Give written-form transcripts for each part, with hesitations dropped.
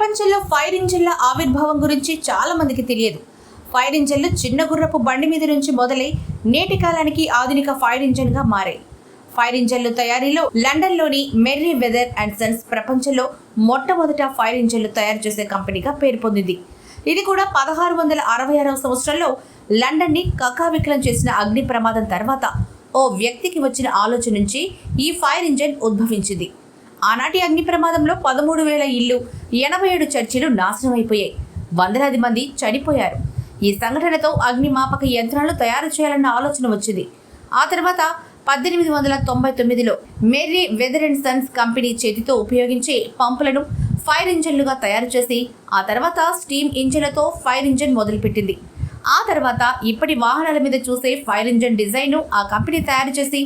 ప్రపంచంలో ఫైర్ ఇంజిన్ల ఆవిర్భావం గురించి చాలా మందికి తెలియదు. ఫైర్ ఇంజిన్లు చిన్న గుర్రపు బండి మీద నుంచి మొదలై నేటి కాలానికి ఆధునిక ఫైర్ ఇంజిన్ గా మారాయి. ఫైర్ ఇంజిన్ల తయారీలో లండన్లోని మెర్రీ వెదర్ అండ్ సన్స్ ప్రపంచంలో మొట్టమొదట ఫైర్ ఇంజిన్లు తయారు చేసే కంపెనీగా పేరు పొందింది. ఇది కూడా 1666వ సంవత్సరంలో లండన్ ని కకావికలం చేసిన అగ్ని ప్రమాదం తర్వాత ఓ వ్యక్తికి వచ్చిన ఆలోచన నుంచి ఈ ఫైర్ ఇంజిన్ ఉద్భవించింది. ఆనాటి అగ్ని ప్రమాదంలో 13,000 ఇళ్లు, 87 చర్చిలు నాశనమైపోయాయి. వందలాది మంది చనిపోయారు. ఈ సంఘటనతో అగ్నిమాపక యంత్రాలు తయారు చేయాలన్న ఆలోచన వచ్చింది. ఆ తర్వాత 1899లో Merryweather and sons company చేతితో ఉపయోగించే పంపులను ఫైర్ ఇంజిన్లుగా తయారు చేసి ఆ తర్వాత స్టీమ్ ఇంజిన్లతో ఫైర్ ఇంజిన్ మొదలుపెట్టింది. ఆ తర్వాత ఇప్పటి వాహనాల మీద చూసే ఫైర్ ఇంజిన్ డిజైన్ను ఆ కంపెనీ తయారు చేసి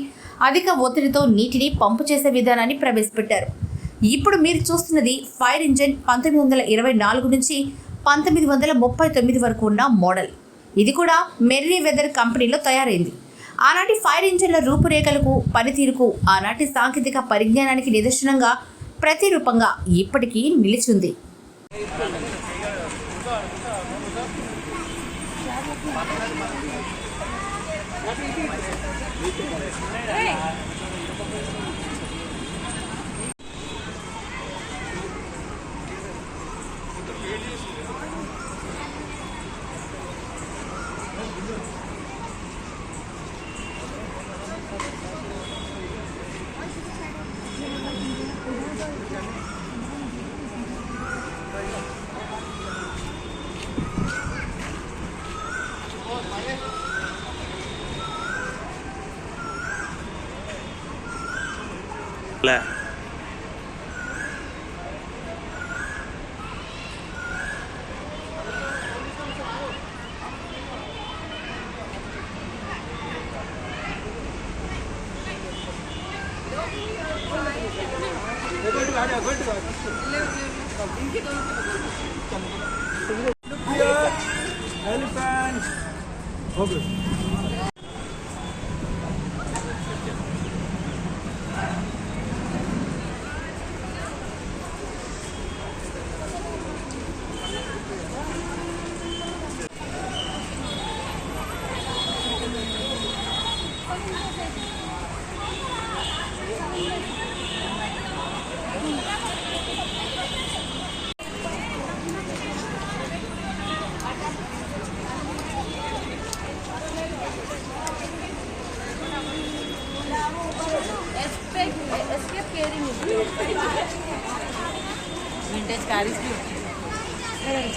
అధిక ఒత్తిడితో నీటిని పంపు చేసే విధానాన్ని ప్రవేశపెట్టారు. ఇప్పుడు మీరు చూస్తున్నది ఫైర్ ఇంజిన్ 1924 నుంచి 1939 వరకు ఉన్న మోడల్. ఇది కూడా మెర్రీ వెదర్ కంపెనీలో తయారైంది. ఆనాటి ఫైర్ ఇంజిన్ల రూపురేఖలకు, పనితీరుకు, ఆనాటి సాంకేతిక పరిజ్ఞానానికి నిదర్శనంగా, ప్రతిరూపంగా ఇప్పటికీ నిలిచింది. Elephant. Okay. Escape carrying vintage cars भी right.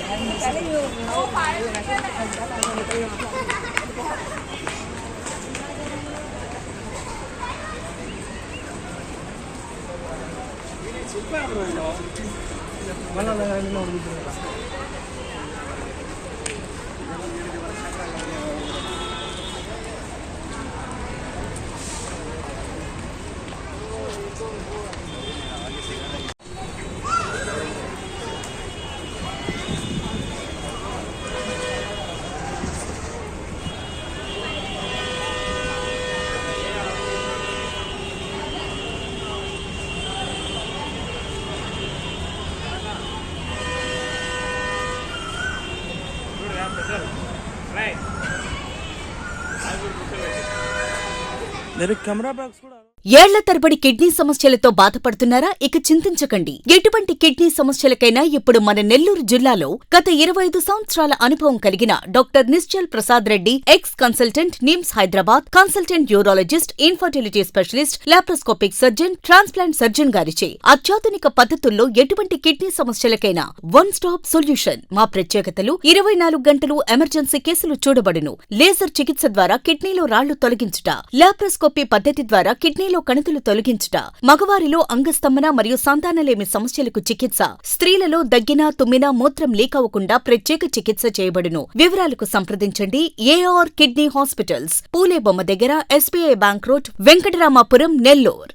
There camera bags కూడా ఏళ్ల తరబడి కిడ్నీ సమస్యలతో బాధపడుతున్నారా? ఇక చింతించకండి. ఎటువంటి కిడ్నీ సమస్యలకైనా ఇప్పుడు మన నెల్లూరు జిల్లాలో గత 25 సంవత్సరాల అనుభవం కలిగిన doctor Nischal Prasad Reddy, ex consultant, NIMS Hyderabad, consultant urologist, infertility specialist, laparoscopic surgeon, transplant surgeon గారిచే అత్యాధునిక పద్ధతుల్లో ఎటువంటి కిడ్నీ సమస్యలకైనా వన్ స్టాప్ సొల్యూషన్. మా ప్రత్యేకతలు: 24 గంటలు ఎమర్జెన్సీ కేసులు చూడబడును. లేజర్ చికిత్స ద్వారా కిడ్నీలో రాళ్లు తొలగించుట, లాప్రోస్కోపీ పద్ధతి ద్వారా కిడ్నీలో కణుతులు తొలగించుట, మగవారిలో అంగస్తంభన మరియు సంతానలేమి సమస్యలకు చికిత్స, స్త్రీలలో దగ్గిన, తుమ్మిన, మూత్రం లీక్ అవ్వకుండా ప్రత్యేక చికిత్స చేయబడును. వివరాలకు సంప్రదించండి. ఏఆర్ కిడ్నీ హాస్పిటల్స్, పూలే బొమ్మ దగ్గర, SBI bank road, Venkataramapuram, Nellore.